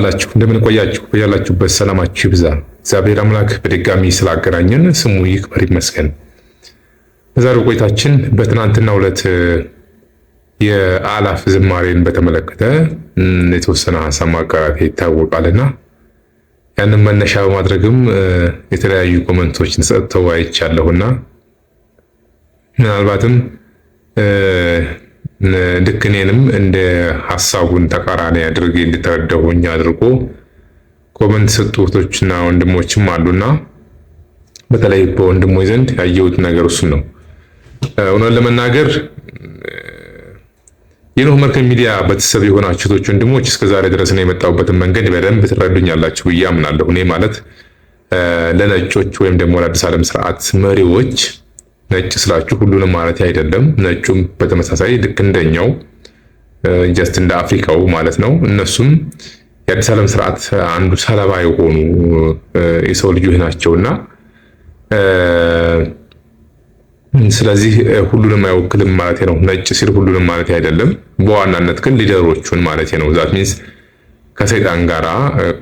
አላችሁ? እንደምን ቆያችሁ? ያላችሁበት ሰላማችሁ ይብዛ። እግዚአብሔር አምላክ በድጋሚ ስላገናኘን ስሙ ይክበር ይመስገን። በዛሬው ቆይታችን በትናንትናው ዕለት የአላፍ ዝማሬን በተመለከተ የተወሰነ ሀሳብ ማጋራት ይታወቃልና ያንን መነሻ በማድረግም የተለያዩ ኮመንቶችን ሰጥተው አይቻለሁና ምናልባትም ልክ እኔንም እንደ ሀሳቡን ተቃራኒ አድርጌ እንድተረዳሁኝ አድርጎ ኮመንት ሰጡ እህቶችና ወንድሞችም አሉና በተለይ በወንድሞች ዘንድ ያየሁት ነገር እሱ ነው። እውነት ለመናገር የኖህ መርከብ ሚዲያ ቤተሰብ የሆናችሁ እህቶች ወንድሞች እስከዛሬ ድረስ ነው የመጣሁበትን መንገድ በደንብ ትረዱኛላችሁ ብዬ አምናለሁ። እኔ ማለት ለነጮች ወይም ደግሞ ለአዲስ ዓለም ስርዓት መሪዎች ነጭ ስላችሁ ሁሉንም ማለት አይደለም። ነጩም በተመሳሳይ ልክ እንደኛው ጀስት እንደ አፍሪካው ማለት ነው። እነሱም የአዲስ ዓለም ስርዓት አንዱ ሰለባ የሆኑ የሰው ልጆች ናቸውና ስለዚህ ሁሉንም አይወክልም ማለት ነው። ነጭ ሲል ሁሉንም ማለት አይደለም። በዋናነት ግን ሊደሮቹን ማለት ነው። ዛት ሚንስ ከሰይጣን ጋራ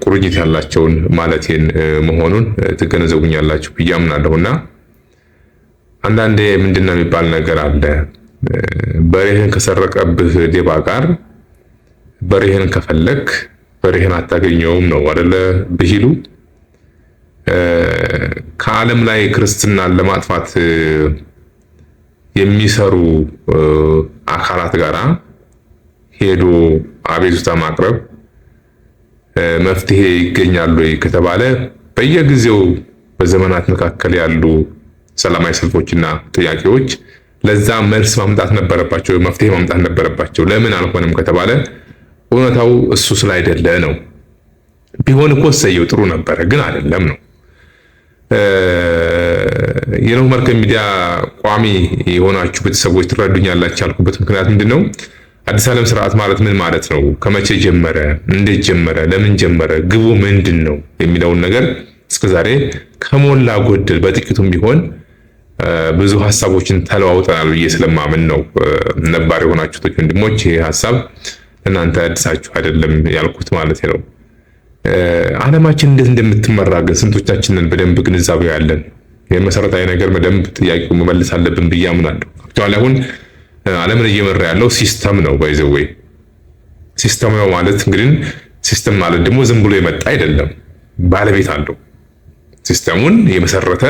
ቁርኝት ያላቸውን ማለቴን መሆኑን ትገነዘቡኛላችሁ ብዬ አምናለሁና አንዳንዴ ምንድነው የሚባል ነገር አለ። በሬህን ከሰረቀብህ ሌባ ጋር በሬህን ከፈለክ በሬህን አታገኘውም ነው አይደለ ብሂሉ። ከዓለም ላይ ክርስትናን ለማጥፋት የሚሰሩ አካላት ጋራ ሄዶ አቤቱታ ማቅረብ መፍትሄ ይገኛሉ ከተባለ በየጊዜው በዘመናት መካከል ያሉ ሰላማዊ ሰልፎችና ጥያቄዎች ለዛ መልስ ማምጣት ነበረባቸው፣ መፍትሄ ማምጣት ነበረባቸው። ለምን አልሆነም ከተባለ እውነታው እሱ ስላይደለ ነው። ቢሆን እኮ ሰየው ጥሩ ነበረ፣ ግን አይደለም ነው። የኖህ መርከብ ሚዲያ ቋሚ የሆናችሁ ቤተሰቦች ትረዱኛላችሁ ያልኩበት ምክንያት ምንድነው? አዲስ ዓለም ስርዓት ማለት ምን ማለት ነው? ከመቼ ጀመረ? እንዴት ጀመረ? ለምን ጀመረ? ግቡ ምንድን ነው የሚለውን ነገር እስከዛሬ ከሞላ ጎደል በጥቂቱም ቢሆን ብዙ ሀሳቦችን ተለዋውጠናል ብዬ ስለማምን ነው። ነባር የሆናችሁ ወንድሞች ይሄ ሀሳብ እናንተ አዲሳችሁ አይደለም ያልኩት ማለት ነው። ዓለማችን እንዴት እንደምትመራ ግን ስንቶቻችንን በደንብ ግንዛቤ ያለን? የመሰረታዊ ነገር በደንብ ጥያቄው መመለስ አለብን ብዬ አምናለሁ። አክቹዋሊ አሁን ዓለምን እየመራ ያለው ሲስተም ነው። ባይዘዌ ሲስተም ነው ማለት እንግዲህ ሲስተም ማለት ደግሞ ዝም ብሎ የመጣ አይደለም፣ ባለቤት አለው። ሲስተሙን የመሰረተ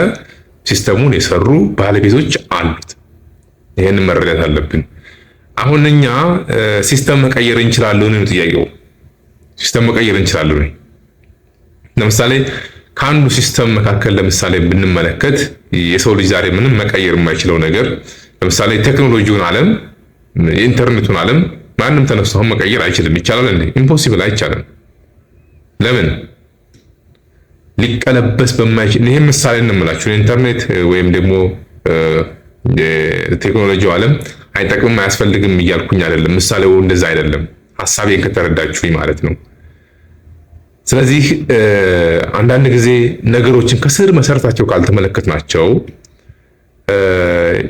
ሲስተሙን የሰሩ ባለቤቶች አሉት። ይሄንን መረዳት አለብን። አሁን እኛ ሲስተም መቀየር እንችላለን ነው ጥያቄው። ሲስተም መቀየር እንችላለን። ለምሳሌ ከአንዱ ሲስተም መካከል ለምሳሌ ብንመለከት የሰው ልጅ ዛሬ ምንም መቀየር የማይችለው ነገር ለምሳሌ ቴክኖሎጂውን ዓለም የኢንተርኔቱን ዓለም ማንም ተነስቶ መቀየር አይችልም። ይቻላል እንዴ? ኢምፖሲብል፣ አይቻልም። ለምን? ሊቀለበስ በማይችል ይሄ ምሳሌ እንምላችሁ ኢንተርኔት ወይም ደግሞ የቴክኖሎጂው ዓለም አይጠቅምም አያስፈልግም እያልኩኝ አይደለም። ምሳሌው እንደዛ አይደለም። ሐሳቤን ከተረዳችሁኝ ማለት ነው። ስለዚህ አንዳንድ ጊዜ ነገሮችን ከስር መሰረታቸው ካልተመለከትናቸው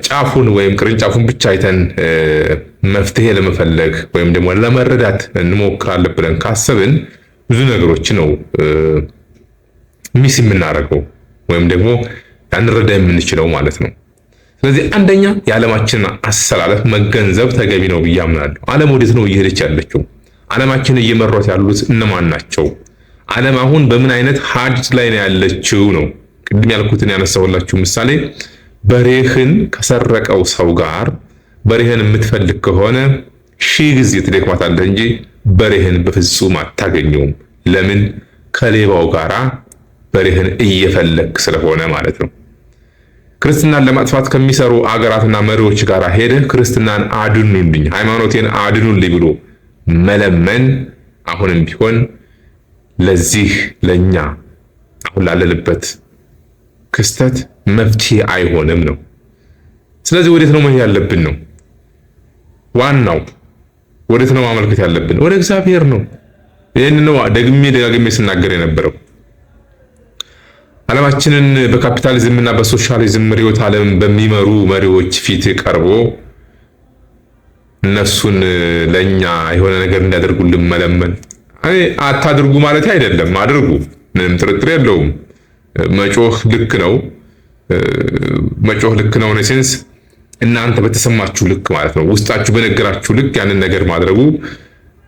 ጫፉን ወይም ቅርንጫፉን ብቻ አይተን መፍትሄ ለመፈለግ ወይም ደግሞ ለመረዳት እንሞክራለን ብለን ካሰብን ብዙ ነገሮች ነው ሚስ የምናደርገው ወይም ደግሞ ያንረዳ የምንችለው ማለት ነው። ስለዚህ አንደኛ የዓለማችንን አሰላለፍ መገንዘብ ተገቢ ነው ብዬ አምናለሁ። ዓለም ወዴት ነው እየሄደች ያለችው? ዓለማችንን እየመሯት ያሉት እነማን ናቸው? ዓለም አሁን በምን አይነት ሀዲት ላይ ነው ያለችው ነው። ቅድም ያልኩትን ያነሳሁላችሁ ምሳሌ በሬህን ከሰረቀው ሰው ጋር በሬህን የምትፈልግ ከሆነ 1000 ጊዜ ትደክማታለህ እንጂ በሬህን በፍጹም አታገኘውም። ለምን? ከሌባው ጋራ በሬህን እየፈለግ ስለሆነ ማለት ነው። ክርስትናን ለማጥፋት ከሚሰሩ አገራትና መሪዎች ጋር ሄደህ ክርስትናን አድኑልኝ፣ ሃይማኖቴን አድኑልኝ ብሎ መለመን አሁንም ቢሆን ለዚህ ለኛ አሁን ላለንበት ክስተት መፍትሄ አይሆንም ነው። ስለዚህ ወዴት ነው መሄድ ያለብን ነው? ዋናው ወዴት ነው ማመልከት ያለብን? ወደ እግዚአብሔር ነው። ይህንን ነው ደጋግሜ ስናገር የነበረው። ዓለማችንን በካፒታሊዝም እና በሶሻሊዝም ርዕዮተ ዓለም በሚመሩ መሪዎች ፊት ቀርቦ እነሱን ለኛ የሆነ ነገር እንዲያደርጉልን መለመን አታድርጉ ማለት አይደለም፣ አድርጉ፣ ምንም ጥርጥር የለውም። መጮህ ልክ ነው። መጮህ ልክ ነው ሴንስ እናንተ በተሰማችሁ ልክ ማለት ነው። ውስጣችሁ በነገራችሁ ልክ ያንን ነገር ማድረጉ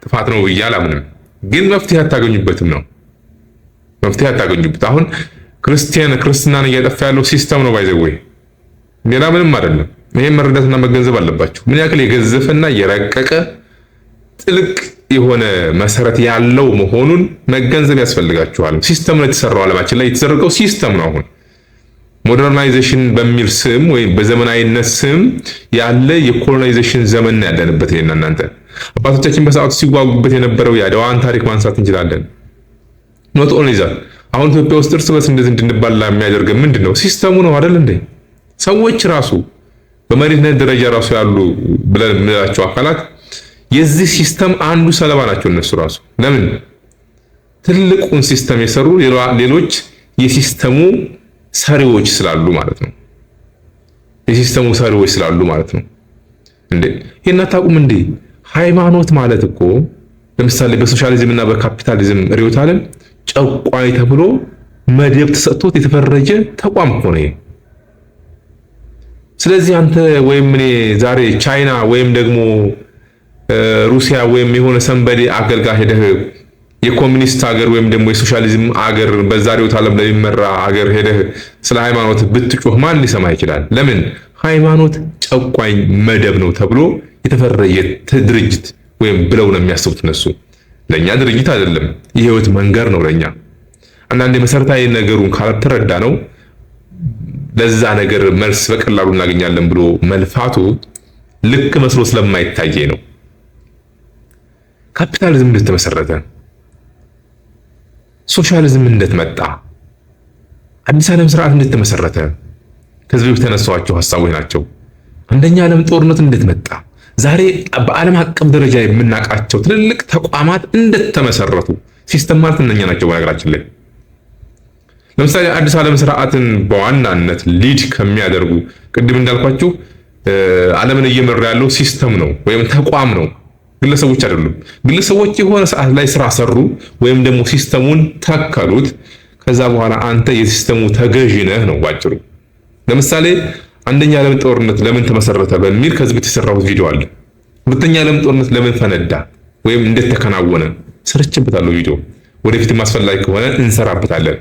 ጥፋት ነው ብዬ አላምንም። ግን መፍትሄ አታገኙበትም ነው። መፍትሄ አታገኙበት። አሁን ክርስትናን እያጠፋ ያለው ሲስተም ነው ባይዘወይ፣ ሌላ ምንም አይደለም። ይሄን መረዳትና መገንዘብ አለባችሁ። ምን ያክል የገዘፈና የረቀቀ ጥልቅ የሆነ መሰረት ያለው መሆኑን መገንዘብ ያስፈልጋችኋል። ሲስተም ነው የተሰራው፣ ዓለማችን ላይ የተዘረገው ሲስተም ነው። አሁን ሞደርናይዜሽን በሚል ስም ወይም በዘመናዊነት ስም ያለ የኮሎናይዜሽን ዘመን ያለንበት ይሄና እናንተ አባቶቻችን በሰዓቱ ሲጓጉበት የነበረው የአድዋን ታሪክ ማንሳት እንችላለን። ኖት ኦንሊ ዛት አሁን ኢትዮጵያ ውስጥ እርስ በርስ እንደዚህ እንድንባላ የሚያደርገን ምንድነው? ሲስተሙ ነው አይደል እንዴ? ሰዎች ራሱ በመሪነት ደረጃ ራሱ ያሉ ብለን የምንላቸው አካላት የዚህ ሲስተም አንዱ ሰለባ ናቸው እነሱ ራሱ። ለምን? ትልቁን ሲስተም የሰሩ ሌሎች የሲስተሙ ሰሪዎች ስላሉ ማለት ነው። የሲስተሙ ሰሪዎች ስላሉ ማለት ነው። እንዴ ይሄን አታውቁም እንዴ? ሃይማኖት ማለት እኮ ለምሳሌ በሶሻሊዝም እና በካፒታሊዝም ርዕዮተ ዓለም ጨቋይ ተብሎ መደብ ተሰጥቶት የተፈረጀ ተቋም እኮ ነው። ስለዚህ አንተ ወይም እኔ ዛሬ ቻይና ወይም ደግሞ ሩሲያ ወይም የሆነ ሰንበዴ አገልጋይ ሄደህ የኮሚኒስት ሀገር ወይም ደግሞ የሶሻሊዝም ሀገር በዛሬው ዓለም ላይ የሚመራ ሀገር ሄደህ ስለ ሃይማኖት ብትጮህ ማን ሊሰማ ይችላል? ለምን? ሃይማኖት ጨቋኝ መደብ ነው ተብሎ የተፈረጀ ድርጅት ወይም ብለው ነው የሚያስቡት እነሱ። ለኛ ድርጅት አይደለም፣ የህይወት መንገድ ነው ለኛ። አንዳንድ መሰረታዊ ነገሩን ካልተረዳ ነው ለዛ ነገር መልስ በቀላሉ እናገኛለን ብሎ መልፋቱ ልክ መስሎ ስለማይታየኝ ነው። ካፒታሊዝም እንዴት ተመሰረተ? ሶሻሊዝም እንዴት መጣ? አዲስ ዓለም ስርዓት እንዴት ተመሰረተ? ከዚህ በፊት የተነሳኋቸው ሐሳቦች ናቸው። አንደኛ ዓለም ጦርነት እንዴት መጣ? ዛሬ በዓለም አቀፍ ደረጃ የምናውቃቸው ትልልቅ ተቋማት እንዴት ተመሰረቱ? ሲስተም ማለት እነኛ ናቸው። በነገራችን ላይ ለምሳሌ አዲስ ዓለም ስርዓትን በዋናነት ሊድ ከሚያደርጉ ቅድም እንዳልኳችሁ ዓለምን እየመራ ያለው ሲስተም ነው ወይም ተቋም ነው፣ ግለሰቦች አይደሉም። ግለሰቦች የሆነ ሰዓት ላይ ስራ ሰሩ ወይም ደግሞ ሲስተሙን ተከሉት። ከዛ በኋላ አንተ የሲስተሙ ተገዢ ነህ ነው ባጭሩ። ለምሳሌ አንደኛ ዓለም ጦርነት ለምን ተመሰረተ በሚል ከዚህ በፊት የሰራሁት ቪዲዮ አለ። ሁለተኛ ዓለም ጦርነት ለምን ፈነዳ ወይም እንዴት ተከናወነ ሰርችበታለሁ ቪዲዮ። ወደፊት ማስፈላጊ ከሆነ እንሰራበታለን።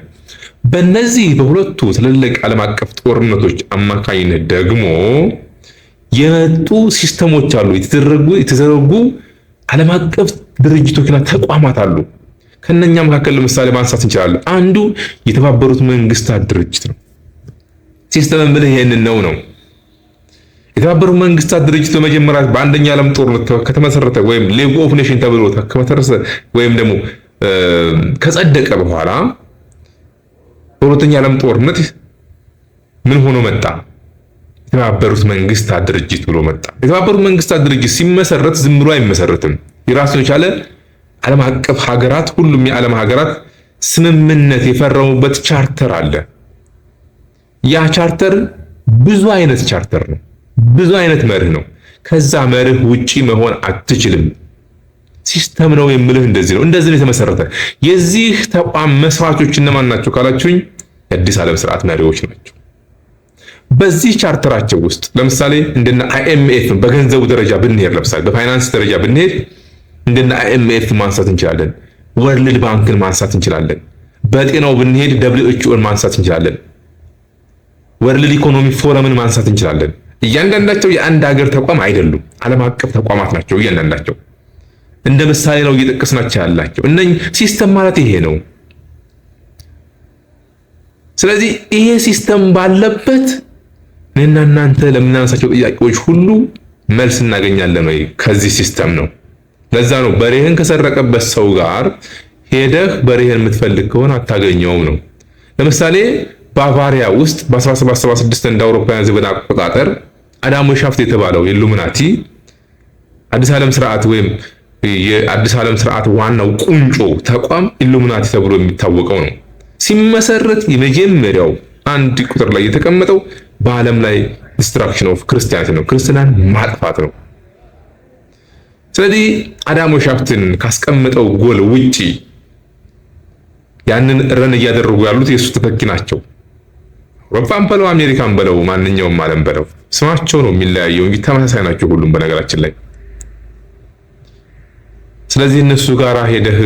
በእነዚህ በሁለቱ ትልልቅ ዓለም አቀፍ ጦርነቶች አማካኝነት ደግሞ የመጡ ሲስተሞች አሉ፣ የተዘረጉ ዓለም አቀፍ ድርጅቶችና ተቋማት አሉ። ከነኛ መካከል ለምሳሌ ማንሳት እንችላለን። አንዱ የተባበሩት መንግስታት ድርጅት ነው። ሲስተም ምን ይሄንን ነው። የተባበሩት መንግስታት ድርጅት በመጀመሪያ በአንደኛ ዓለም ጦርነት ከተመሰረተ ወይም ሊግ ኦፍ ኔሽን ተብሎ ከተመሰረተ ወይም ደግሞ ከጸደቀ በኋላ በሁለተኛ ዓለም ጦርነት ምን ሆኖ መጣ? የተባበሩት መንግስታት ድርጅት ብሎ መጣ። የተባበሩት መንግስታት ድርጅት ሲመሰረት ዝም ብሎ አይመሰረትም። የራሱን የቻለ ዓለም አቀፍ ሀገራት፣ ሁሉም የዓለም ሀገራት ስምምነት የፈረሙበት ቻርተር አለ። ያ ቻርተር ብዙ አይነት ቻርተር ነው፣ ብዙ አይነት መርህ ነው። ከዛ መርህ ውጪ መሆን አትችልም። ሲስተም ነው የምልህ እንደዚህ ነው። እንደዚህ ነው የተመሰረተ። የዚህ ተቋም መስራቾች እነማን ናቸው ካላችሁኝ የአዲስ ዓለም ስርዓት መሪዎች ናቸው። በዚህ ቻርተራቸው ውስጥ ለምሳሌ እንደነ አይኤምኤፍ በገንዘቡ ደረጃ ብንሄድ፣ ለምሳሌ በፋይናንስ ደረጃ ብንሄድ እንደነ አይኤምኤፍ ማንሳት እንችላለን። ወርልድ ባንክን ማንሳት እንችላለን። በጤናው ብንሄድ ደብሊውኤችኦን ማንሳት እንችላለን። ወርልድ ኢኮኖሚ ፎረምን ማንሳት እንችላለን። እያንዳንዳቸው የአንድ ሀገር ተቋም አይደሉም፣ ዓለም አቀፍ ተቋማት ናቸው። እያንዳንዳቸው እንደ ምሳሌ ነው እየጠቀስናቸው ያላቸው። እነኚህ ሲስተም ማለት ይሄ ነው። ስለዚህ ይሄ ሲስተም ባለበት እኔና እናንተ ለምናነሳቸው ጥያቄዎች ሁሉ መልስ እናገኛለን ወይ? ከዚህ ሲስተም ነው። ለዛ ነው በሬህን ከሰረቀበት ሰው ጋር ሄደህ በሬህን የምትፈልግ ከሆነ አታገኘውም ነው። ለምሳሌ ባቫሪያ ውስጥ በ1776 እንደ አውሮፓውያን ዘመን አቆጣጠር አዳም ሻፍት የተባለው ኢሉሚናቲ አዲስ ዓለም ስርዓት ወይም የአዲስ ዓለም ስርዓት ዋናው ቁንጮ ተቋም ኢሉሚናቲ ተብሎ የሚታወቀው ነው። ሲመሰረት የመጀመሪያው አንድ ቁጥር ላይ የተቀመጠው በዓለም ላይ ዲስትራክሽን ኦፍ ክርስቲያኒቲ ነው፣ ክርስትናን ማጥፋት ነው። ስለዚህ አዳሞ ሻፍትን ካስቀመጠው ጎል ውጪ ያንን ረን እያደረጉ ያሉት የሱ ተተኪ ናቸው። አውሮፓን በለው አሜሪካን በለው ማንኛውም ዓለም በለው ስማቸው ነው የሚለያየው እንጂ ተመሳሳይ ናቸው ሁሉም በነገራችን ላይ። ስለዚህ እነሱ ጋር ሄደህ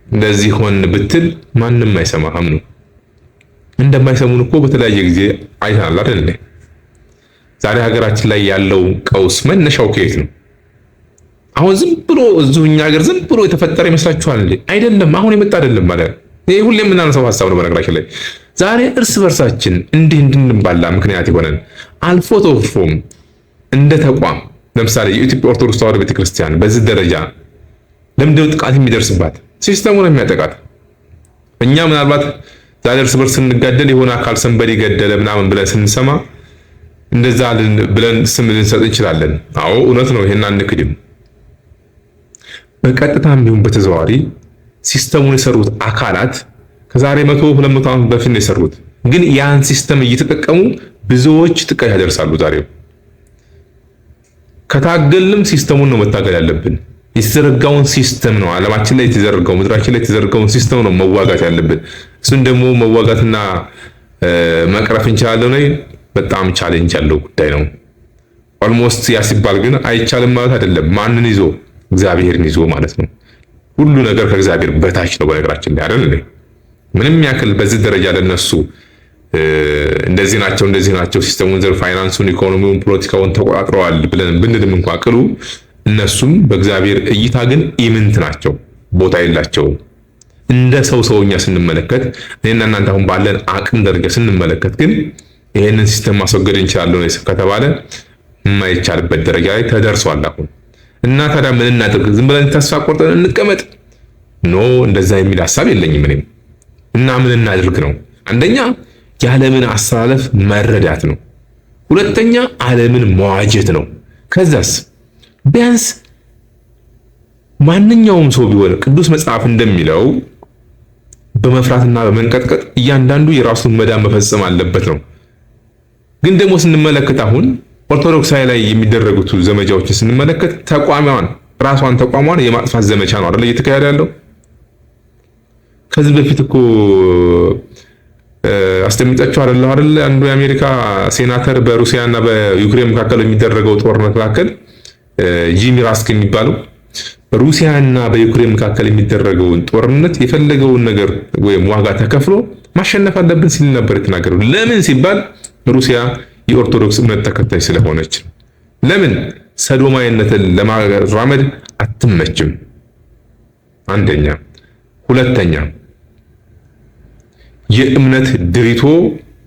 እንደዚህ ሆን ብትል ማንም አይሰማህም ነው። እንደማይሰሙን እኮ በተለያየ ጊዜ አይተናል አይደል? ዛሬ ሀገራችን ላይ ያለው ቀውስ መነሻው ከየት ነው? አሁን ዝም ብሎ እዚሁ እኛ ሀገር ዝም ብሎ የተፈጠረ ይመስላችኋል እንዴ? አይደለም፣ አሁን የመጣ አይደለም ማለት ይሄ ሁሌ የምናነሳው ሐሳብ ነው በነገራችን ላይ። ዛሬ እርስ በርሳችን እንዲህ እንድንባላ ምክንያት ይሆነን አልፎ ተርፎም እንደ ተቋም ለምሳሌ የኢትዮጵያ ኦርቶዶክስ ተዋሕዶ ቤተክርስቲያን በዚህ ደረጃ ለምንድነው ጥቃት የሚደርስባት? ሲስተሙ ነው የሚያጠቃት። እኛ ምናልባት ዛሬ እርስ በርስ ስንጋደል የሆነ አካል ሰንበዴ ገደለ ምናምን ብለን ስንሰማ እንደዛ ብለን ስም ልንሰጥ እንችላለን። አዎ እውነት ነው፣ ይሄን አንክድም። በቀጥታም ቢሆን በተዘዋዋሪ ሲስተሙን የሰሩት አካላት ከዛሬ 100-200 ዓመት በፊት ነው የሰሩት። ግን ያን ሲስተም እየተጠቀሙ ብዙዎች ጥቃት ያደርሳሉ። ዛሬ ከታገልንም ሲስተሙን ነው መታገል ያለብን። የተዘረጋውን ሲስተም ነው ዓለማችን ላይ የተዘረጋው ምድራችን ላይ የተዘረጋውን ሲስተም ነው መዋጋት ያለብን። እሱን ደግሞ መዋጋትና መቅረፍ እንችላለን ነው። በጣም ቻሌንጅ ያለው ጉዳይ ነው። ኦልሞስት ያ ሲባል ግን አይቻልም ማለት አይደለም። ማንን ይዞ? እግዚአብሔርን ይዞ ማለት ነው። ሁሉ ነገር ከእግዚአብሔር በታች ነው በነገራችን ላይ አይደል? ምንም ያክል በዚህ ደረጃ ለነሱ እንደዚህ ናቸው ሲስተሙን ዘር ፋይናንሱን፣ ኢኮኖሚውን፣ ፖለቲካውን ተቆጣጥረዋል ብለን ብንልም እንኳን ቅሉ እነሱም በእግዚአብሔር እይታ ግን ኢምንት ናቸው፣ ቦታ የላቸውም። እንደ ሰውኛ ስንመለከት እኔና እናንተ አሁን ባለን አቅም ደረጃ ስንመለከት ግን ይሄንን ሲስተም ማስወገድ እንችላለን ከተባለ የማይቻልበት ደረጃ ላይ ተደርሷል አሁን። እና ታዲያ ምን እናድርግ? ዝም ብለን ተስፋ ቆርጠን እንቀመጥ? ኖ እንደዛ የሚል ሐሳብ የለኝም እኔም። እና ምን እናድርግ ነው? አንደኛ የዓለምን አስተላለፍ መረዳት ነው። ሁለተኛ ዓለምን መዋጀት ነው። ከዛስ ቢያንስ ማንኛውም ሰው ቢሆን ቅዱስ መጽሐፍ እንደሚለው በመፍራትና በመንቀጥቀጥ እያንዳንዱ የራሱን መዳን መፈጸም አለበት ነው። ግን ደግሞ ስንመለከት አሁን ኦርቶዶክሳዊ ላይ የሚደረጉት ዘመቻዎችን ስንመለከት ራሷን ተቋሟን የማጥፋት ዘመቻ ነው አይደል እየተካሄደ ያለው። ከዚህ በፊት እኮ አስተምጣቸው አይደል አንዱ የአሜሪካ ሴናተር በሩሲያና በዩክሬን መካከል የሚደረገው ጦርነት መካከል ጂሚ ራስክ የሚባለው በሩሲያና በዩክሬን መካከል የሚደረገውን ጦርነት የፈለገውን ነገር ወይም ዋጋ ተከፍሎ ማሸነፍ አለብን ሲል ነበር የተናገረው። ለምን ሲባል ሩሲያ የኦርቶዶክስ እምነት ተከታይ ስለሆነች። ለምን? ሰዶማዊነትን ለማራመድ አትመችም። አንደኛ። ሁለተኛ የእምነት ድሪቶ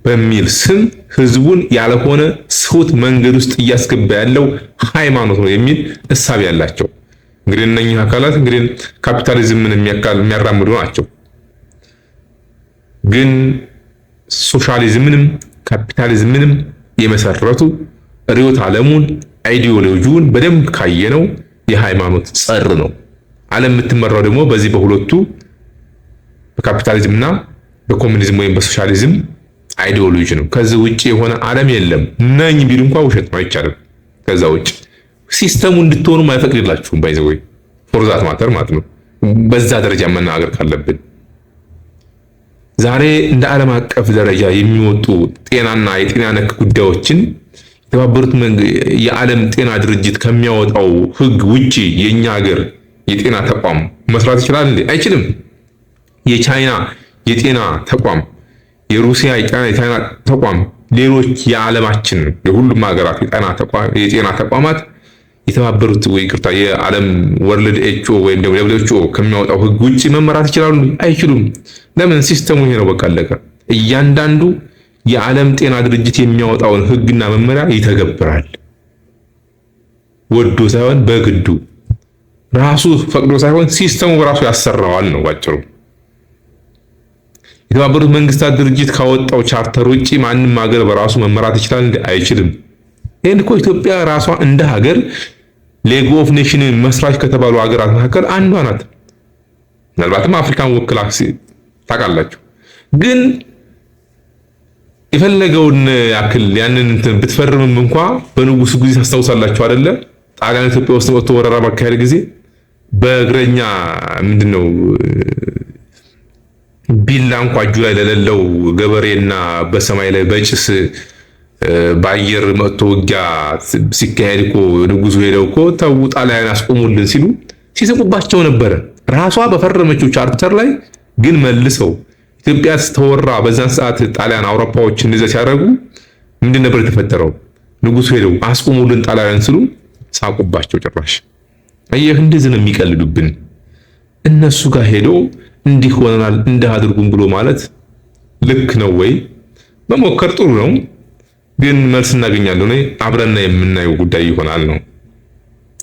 በሚል ስም ህዝቡን ያልሆነ ስሁት መንገድ ውስጥ እያስገባ ያለው ሃይማኖት ነው የሚል እሳቤ ያላቸው እንግዲህ እነኚህ አካላት እንግዲህ ካፒታሊዝምን የሚያራምዱ ናቸው። ግን ሶሻሊዝምንም ካፒታሊዝምንም የመሰረቱ ርዕዮተ ዓለሙን አይዲዮሎጂውን በደንብ ካየነው የሃይማኖት ጸር ነው። ዓለም የምትመራው ደግሞ በዚህ በሁለቱ በካፒታሊዝምና በኮሙኒዝም ወይም በሶሻሊዝም አይዲዮሎጂ ነው። ከዚህ ውጪ የሆነ ዓለም የለም። ነኝ ቢሉ እንኳን ውሸት ነው፣ አይቻልም። ከዛ ውጪ ሲስተሙ እንድትሆኑ አይፈቅድላችሁም። ባይዘው ፎርዛት ማተር ማለት ነው። በዛ ደረጃ መናገር ካለብን ዛሬ እንደ ዓለም አቀፍ ደረጃ የሚወጡ ጤናና የጤና ነክ ጉዳዮችን የተባበሩት የዓለም ጤና ድርጅት ከሚያወጣው ሕግ ውጪ የኛ ሀገር የጤና ተቋም መስራት ይችላል እንዴ? አይችልም። የቻይና የጤና ተቋም፣ የሩሲያ የጤና ተቋም፣ ሌሎች የዓለማችን የሁሉም ሀገራት የጤና ተቋማት የተባበሩት የዓለም ወርልድ ኤችኦ ወይም ደብሊውኤችኦ ከሚያወጣው ሕግ ውጪ መመራት ይችላሉ? አይችሉም። ለምን? ሲስተሙ ይሄ ነው። በቃ አለቀ። እያንዳንዱ የዓለም ጤና ድርጅት የሚያወጣውን ሕግና መመሪያ ይተገብራል። ወዶ ሳይሆን በግዱ ራሱ ፈቅዶ ሳይሆን ሲስተሙ በራሱ ያሰራዋል ነው ባጭሩ። የተባበሩት መንግስታት ድርጅት ካወጣው ቻርተር ውጪ ማንም ሀገር በራሱ መመራት ይችላል እንዴ? አይችልም። ይሄን እኮ ኢትዮጵያ ራሷ እንደ ሀገር ሌግ ኦፍ ኔሽን መስራች ከተባሉ ሀገራት መካከል አንዷ ናት። ምናልባትም አፍሪካን ወክላ ታውቃላችሁ። ግን የፈለገውን ያክል ያንን ብትፈርምም እንኳ በንጉሱ ጊዜ ታስታውሳላችሁ አይደለ? ጣሊያን ኢትዮጵያ ውስጥ መጥቶ ወረራ ባካሄደ ጊዜ በእግረኛ ምንድነው ቢላ እንኳን እጁ ላይ ለሌለው ገበሬና በሰማይ ላይ በጭስ በአየር መጥቶ ውጊያ ሲካሄድ እኮ ንጉሱ ሄደው እኮ ተው ጣሊያን አስቆሙልን ሲሉ ሲስቁባቸው ነበረ። ራሷ በፈረመችው ቻርተር ላይ ግን መልሰው ኢትዮጵያ ስተወራ በዛን ሰዓት ጣሊያን አውሮፓዎች እንደዚያ ሲያደርጉ ምንድን ነበር የተፈጠረው? ንጉሱ ሄደው አስቆሙልን ጣሊያን ሲሉ ሳቁባቸው ጭራሽ። አየህ እንደዚህ ነው የሚቀልዱብን። እነሱ ጋር ሄዶ እንዲህ ሆነናል እንዲህ አድርጉም ብሎ ማለት ልክ ነው ወይ? መሞከር ጥሩ ነው፣ ግን መልስ እናገኛለን ወይ? አብረን የምናየው ጉዳይ ይሆናል ነው።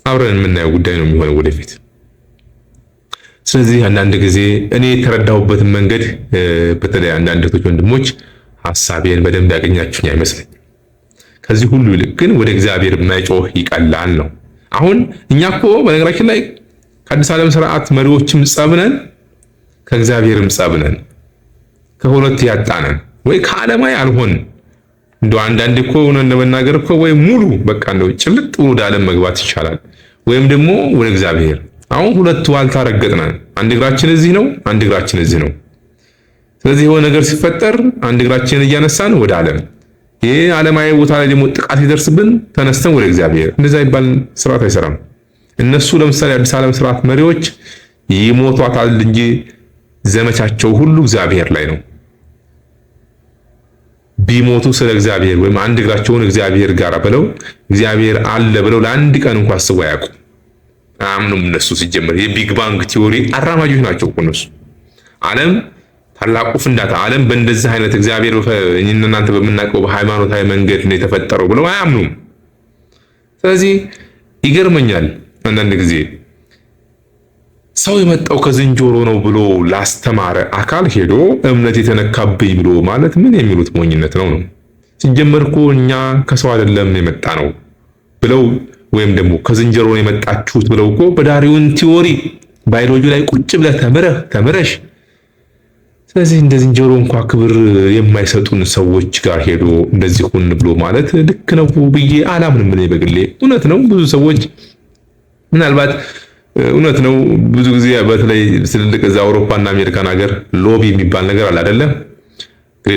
አብረን የምናየው ጉዳይ ነው የሚሆነው ወደፊት። ስለዚህ አንዳንድ ጊዜ እኔ የተረዳሁበትን መንገድ በተለይ አንዳንድ እህቶች ወንድሞች ሐሳቤን በደንብ ያገኛችሁኝ አይመስለኝም። ከዚህ ሁሉ ይልቅ ግን ወደ እግዚአብሔር መጮህ ይቀላል ነው። አሁን እኛ እኮ በነገራችን ላይ ከአዲስ ዓለም ስርዓት መሪዎችም ጸብነን ከእግዚአብሔርም ጸብነን ከሁለት ያጣነን ወይ ከዓለማዊ አልሆን እንደው አንዳንዴ እኮ ሆነን ለመናገር እኮ ወይ ሙሉ በቃ እንደው ጭልጥ ወደ ዓለም መግባት ይቻላል፣ ወይም ደግሞ ወደ እግዚአብሔር። አሁን ሁለት ዋልታ ረገጥነን። አንድ እግራችን እዚህ ነው፣ አንድ እግራችን እዚህ ነው። ስለዚህ የሆነ ነገር ሲፈጠር አንድ እግራችንን እያነሳን ወደ ዓለም፣ ይሄ ዓለማዊ ቦታ ላይ ደግሞ ጥቃት ይደርስብን ተነስተን ወደ እግዚአብሔር። እንደዛ ይባል ስርዓት አይሰራም። እነሱ ለምሳሌ አዲስ ዓለም ስርዓት መሪዎች ይሞቷታል እንጂ ዘመቻቸው ሁሉ እግዚአብሔር ላይ ነው። ቢሞቱ ስለ እግዚአብሔር ወይም አንድ እግራቸውን እግዚአብሔር ጋር ብለው እግዚአብሔር አለ ብለው ለአንድ ቀን እንኳን አስበው አያውቁም። አያምኑም። እነሱ ሲጀመር የቢግ ባንግ ቲዮሪ አራማጆች ናቸው እነሱ። ዓለም ታላቁ ፍንዳታ ዓለም በእንደዚህ አይነት እግዚአብሔር እናንተ በምናውቀው በሃይማኖታዊ መንገድ ነው የተፈጠረው ብለው አያምኑም። ስለዚህ ይገርመኛል አንዳንድ ጊዜ ሰው የመጣው ከዝንጀሮ ነው ብሎ ላስተማረ አካል ሄዶ እምነት የተነካብኝ ብሎ ማለት ምን የሚሉት ሞኝነት ነው ነው። ሲጀመር እኮ እኛ ከሰው አይደለም የመጣ ነው ብለው ወይም ደግሞ ከዝንጀሮ ነው የመጣችሁት ብለው እኮ በዳርዊን ቲዮሪ ባዮሎጂ ላይ ቁጭ ብለህ ተምረሽ ስለዚህ እንደ ዝንጀሮ እንኳን ክብር የማይሰጡን ሰዎች ጋር ሄዶ እንደዚህ ሁን ብሎ ማለት ልክ ነው ብዬ አላምንም። ምን በግሌ እውነት ነው። ብዙ ሰዎች ምናልባት እውነት ነው። ብዙ ጊዜ በተለይ ትልልቅ እዛ አውሮፓና አሜሪካን ሀገር ሎቢ የሚባል ነገር አለ አይደለ?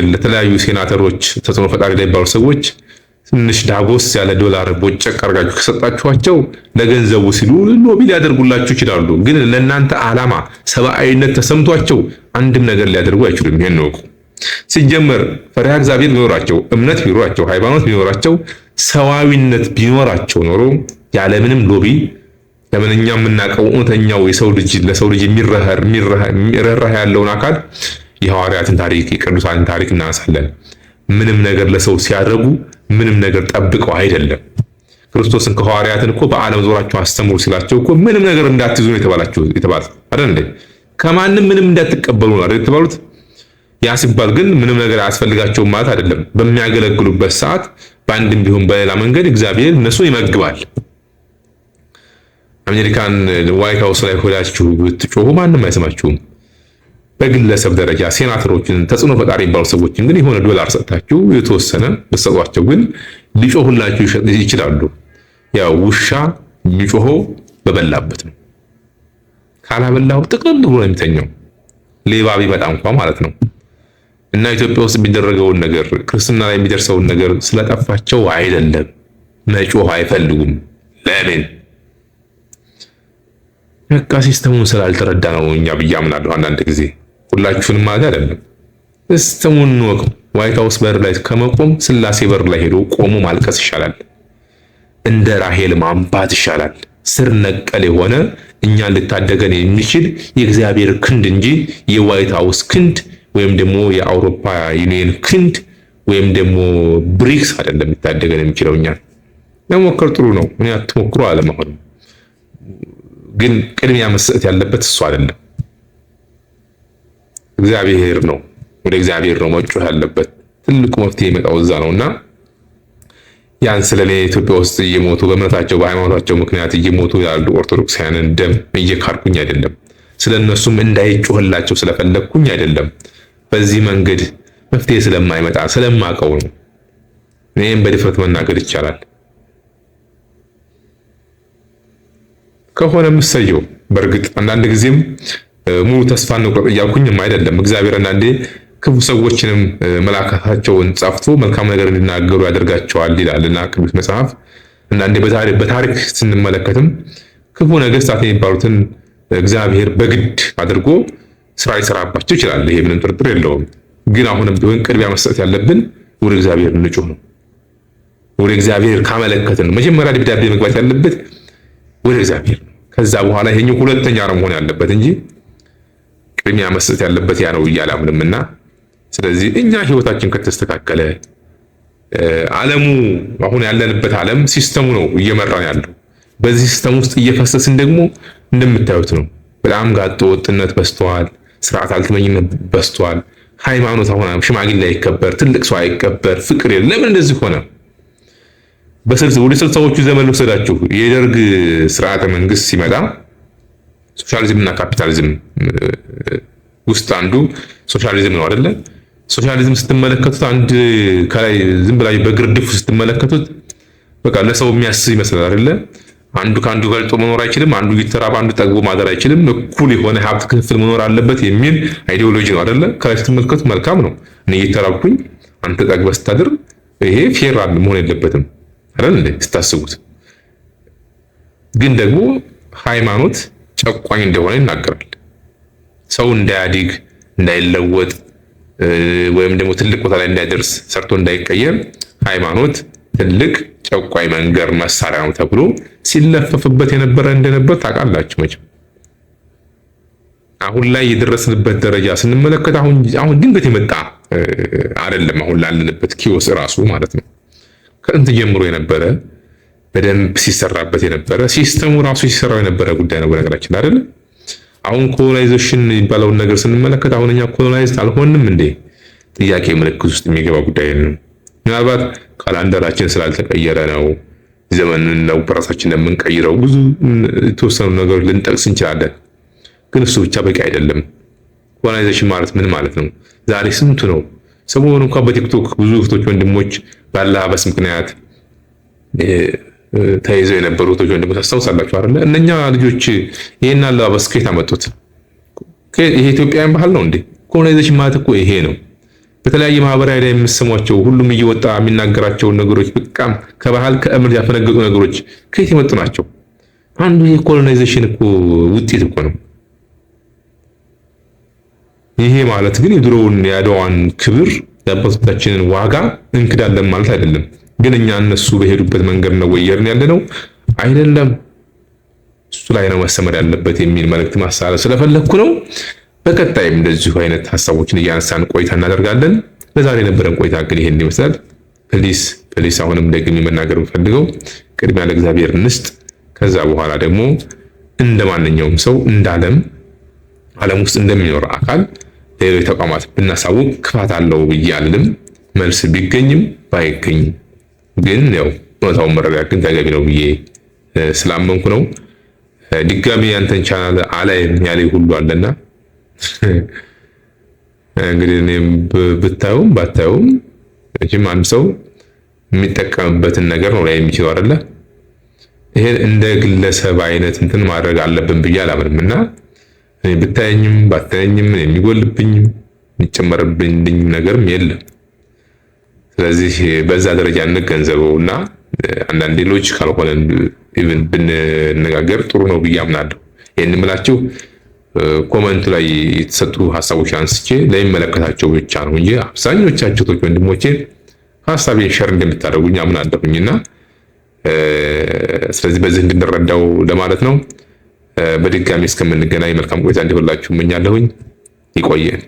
ለተለያዩ ሴናተሮች ተጽዕኖ ፈጣሪ ላይ ባሉ ሰዎች ትንሽ ዳጎስ ያለ ዶላር ቦጨቅ አርጋችሁ ከሰጣችኋቸው ለገንዘቡ ሲሉ ሎቢ ሊያደርጉላችሁ ይችላሉ። ግን ለእናንተ ዓላማ ሰብአዊነት ተሰምቷቸው አንድም ነገር ሊያደርጉ አይችሉም። ይሄን ነው ሲጀመር ፈሪሃ እግዚአብሔር ቢኖራቸው፣ እምነት ቢኖራቸው፣ ሃይማኖት ቢኖራቸው፣ ሰዋዊነት ቢኖራቸው ኖሮ ያለምንም ሎቢ ለምን እኛ የምናውቀው እውነተኛው የሰው ልጅ ለሰው ልጅ የሚረራ ያለውን አካል የሐዋርያትን ታሪክ የቅዱሳንን ታሪክ እናነሳለን። ምንም ነገር ለሰው ሲያደርጉ ምንም ነገር ጠብቀው አይደለም። ክርስቶስን ከሐዋርያትን እኮ በዓለም ዞራችሁ አስተምሩ ሲላቸው እኮ ምንም ነገር እንዳትይዙ ነው የተባሉት አይደል እንዴ? ከማንም ምንም እንዳትቀበሉ ነው አይደል የተባሉት? ያ ሲባል ግን ምንም ነገር አያስፈልጋቸውም ማለት አይደለም። በሚያገለግሉበት ሰዓት በአንድም ቢሆን በሌላ መንገድ እግዚአብሔር እነሱን ይመግባል። አሜሪካን ዋይት ሃውስ ላይ ሆዳችሁ ብትጮሁ ማንም አይሰማችሁም። በግለሰብ ደረጃ ሴናተሮችን ተጽዕኖ ፈጣሪ የሚባሉ ሰዎችን ግን የሆነ ዶላር ሰጥታችሁ የተወሰነ በሰጧቸው ግን ሊጮሁላችሁ ይችላሉ። ያው ውሻ የሚጮኸው በበላበት ነው። ካላበላው ጥቅልል ብሎ ነው የሚተኛው፣ ሌባ ቢመጣ እንኳን ማለት ነው። እና ኢትዮጵያ ውስጥ የሚደረገውን ነገር ክርስትና ላይ የሚደርሰውን ነገር ስለጠፋቸው አይደለም፣ መጮህ አይፈልጉም። ለምን? በቃ ሲስተሙን ስላልተረዳ ነው እኛ ብዬ አምናለሁ። አንዳንድ ጊዜ ሁላችሁንም ማለት አይደለም። ሲስተሙን ወቅ ዋይት ሃውስ በር ላይ ከመቆም ስላሴ በር ላይ ሄዶ ቆሞ ማልቀስ ይሻላል። እንደ ራሄል ማንባት ይሻላል። ስር ነቀል የሆነ እኛን ልታደገን የሚችል የእግዚአብሔር ክንድ እንጂ የዋይት ሃውስ ክንድ ወይም ደግሞ የአውሮፓ ዩኒየን ክንድ ወይም ደግሞ ብሪክስ አይደለም ልታደገን የሚችለው። እኛን ለሞከር ጥሩ ነው። እኔ አትሞክሩ አለመሆኑ ግን ቅድሚያ መስጠት ያለበት እሱ አይደለም፣ እግዚአብሔር ነው። ወደ እግዚአብሔር ነው መጮህ ያለበት። ትልቁ መፍትሄ የመጣው እዛ ነውና ያን ስለኔ ኢትዮጵያ ውስጥ እየሞቱ በእምነታቸው በሃይማኖታቸው ምክንያት እየሞቱ ያሉ ኦርቶዶክሳውያንን ደም እየካርኩኝ አይደለም፣ ስለነሱም እንዳይጮህላቸው ስለፈለግኩኝ አይደለም። በዚህ መንገድ መፍትሄ ስለማይመጣ ስለማቀው ነው። እኔም በድፍረት መናገር ይቻላል። ከሆነ ምሰየው። በእርግጥ አንዳንድ ጊዜም ሙሉ ተስፋ እንቁረጥ እያልኩኝም አይደለም። እግዚአብሔር አንዳንዴ ክፉ ሰዎችንም መላእክታቸውን ጻፍቶ መልካም ነገር እንዲናገሩ ያደርጋቸዋል ይላልና ቅዱስ መጽሐፍ። አንዳንዴ በታሪክ ስንመለከትም ክፉ ነገስታት የሚባሉትን እግዚአብሔር በግድ አድርጎ ስራ ይሰራባቸው ይችላል። ይሄ ምንም ጥርጥር የለውም። ግን አሁንም ቢሆን ቅድሚያ መስጠት ያለብን ወደ እግዚአብሔር ንጩህ ነው። ወደ እግዚአብሔር ካመለከትን መጀመሪያ ደብዳቤ መግባት ያለበት ወደ እግዚአብሔር ነው። ከዛ በኋላ ይሄኛው ሁለተኛ ነው መሆን ያለበት እንጂ ቅድሚያ መስጠት ያለበት ያ ነው እያላምንምና፣ ስለዚህ እኛ ህይወታችን ከተስተካከለ ዓለሙ አሁን ያለንበት ዓለም ሲስተሙ ነው እየመራን ያለው። በዚህ ሲስተም ውስጥ እየፈሰስን ደግሞ እንደምታዩት ነው። በጣም ጋጠ ወጥነት በዝቷል። ስርዓት አልተመኝነት በዝቷል። ሃይማኖት አሁን ሽማግሌ አይከበር፣ ትልቅ ሰው አይከበር፣ ፍቅር የለም። ለምን እንደዚህ ሆነ? ወደ ስልሳዎቹ ዘመን ልውሰዳችሁ። የደርግ ስርዓተ መንግስት ሲመጣ ሶሻሊዝም እና ካፒታሊዝም ውስጥ አንዱ ሶሻሊዝም ነው አይደለ? ሶሻሊዝም ስትመለከቱት አንድ ከላይ ዝም ብላችሁ በግርድፉ ስትመለከቱት በቃ ለሰው የሚያስብ ይመስላል አይደለ? አንዱ ከአንዱ በልጦ መኖር አይችልም። አንዱ እየተራበ አንዱ ጠግቦ ማደር አይችልም። እኩል የሆነ ሀብት ክፍል መኖር አለበት የሚል አይዲዮሎጂ ነው አይደለ? ከላይ ስትመለከቱት መልካም ነው። እኔ እየተራብኩኝ አንተ ጠግበህ ስታድር ይሄ ፌር መሆን የለበትም አይደል እንዴ ስታስቡት። ግን ደግሞ ሃይማኖት ጨቋኝ እንደሆነ ይናገራል። ሰው እንዳያድግ እንዳይለወጥ ወይም ደግሞ ትልቅ ቦታ ላይ እንዳይደርስ ሰርቶ እንዳይቀየር ሃይማኖት ትልቅ ጨቋኝ መንገር መሳሪያ ነው ተብሎ ሲለፈፍበት የነበረ እንደነበር ታውቃላችሁ መቼም። አሁን ላይ የደረስንበት ደረጃ ስንመለከት አሁን ድንገት የመጣ አይደለም። አሁን ላለንበት ኪዮስ ራሱ ማለት ነው ከጥንት ጀምሮ የነበረ በደንብ ሲሰራበት የነበረ ሲስተሙ ራሱ ሲሰራው የነበረ ጉዳይ ነው በነገራችን አይደል። አሁን ኮሎናይዜሽን የሚባለውን ነገር ስንመለከት አሁን እኛ ኮሎናይዝድ አልሆንም እንዴ? ጥያቄ ምልክት ውስጥ የሚገባ ጉዳይ ነው። ምናልባት ካላንደራችን ስላልተቀየረ ነው፣ ዘመንን ነው በራሳችን የምንቀይረው። ብዙ የተወሰኑ ነገሮች ልንጠቅስ እንችላለን። ግን እሱ ብቻ በቂ አይደለም። ኮሎናይዜሽን ማለት ምን ማለት ነው? ዛሬ ስንቱ ነው? ሰሞኑን እንኳን በቲክቶክ ብዙ እህቶች ወንድሞች ባለባበስ ምክንያት ተይዘው የነበሩ እህቶች ወንድሞች ታስታውሳላችሁ አይደለ? እነኛ ልጆች ይሄን አለባበስ ከየት አመጡት? ይሄ ኢትዮጵያውያን ባህል ነው እንዴ? ኮሎናይዜሽን ማለት እኮ ይሄ ነው። በተለያየ ማህበራዊ ላይ የምሰሟቸው ሁሉም እየወጣ የሚናገራቸው ነገሮች በቃም ከባህል ከእምነት ያፈነገጡ ነገሮች ከየት የመጡ ናቸው? አንዱ የኮሎናይዜሽን እኮ ውጤት እኮ ነው። ይሄ ማለት ግን የድሮውን የአድዋን ክብር የአባቶቻችንን ዋጋ እንክዳለን ማለት አይደለም። ግን እኛ እነሱ በሄዱበት መንገድ ነው ወየርን ያለነው አይደለም። እሱ ላይ ነው መሰመር ያለበት የሚል መልእክት ማሳለፍ ስለፈለኩ ነው። በቀጣይም እንደዚሁ አይነት ሐሳቦችን እያነሳን ቆይታ እናደርጋለን። ለዛሬ የነበረን ቆይታ ግን ይሄን ይመስላል። ፕሊስ አሁንም ደግሜ መናገር የምፈልገው ቅድሚያ ለእግዚአብሔር እንስጥ። ከዛ በኋላ ደግሞ እንደ ማንኛውም ሰው እንደ ዓለም ውስጥ እንደሚኖር አካል ሌሎች ተቋማት ብናሳውቅ ክፋት አለው ብዬ አልልም። መልስ ቢገኝም ባይገኝም ግን ያው እውነታውን መረዳት ግን ተገቢ ነው ብዬ ስላመንኩ ነው። ድጋሚ ያንተን ቻናል አላይም ያለ ሁሉ አለና እንግዲህ እኔም ብታዩም ባታዩም እጅም አንድ ሰው የሚጠቀምበትን ነገር ነው ላይ የሚችለው አይደለ? ይሄን እንደ ግለሰብ አይነት እንትን ማድረግ አለብን ብዬ አላምንምና እኔ ብታየኝም ባታየኝም የሚጎልብኝም የሚጨመርብኝ ነገርም የለም። ስለዚህ በዛ ደረጃ እንገንዘበውና አንዳንዴ ሎጂካል ሆነን ኢቭን ብንነጋገር ጥሩ ነው ብዬ አምናለሁ። ይሄን የምላችሁ ኮመንቱ ላይ የተሰጡ ሐሳቦች አንስቼ ለሚመለከታቸው ብቻ ነው እንጂ አብዛኞቻችሁ ወንድሞቼ ሐሳቤን ሸር እንደምታደርጉኝ አምናለሁኝና ስለዚህ በዚህ እንድንረዳው ለማለት ነው። በድጋሚ እስከምንገናኝ መልካም ቆይታ እንዲሆንላችሁ እመኛለሁኝ። ይቆየን።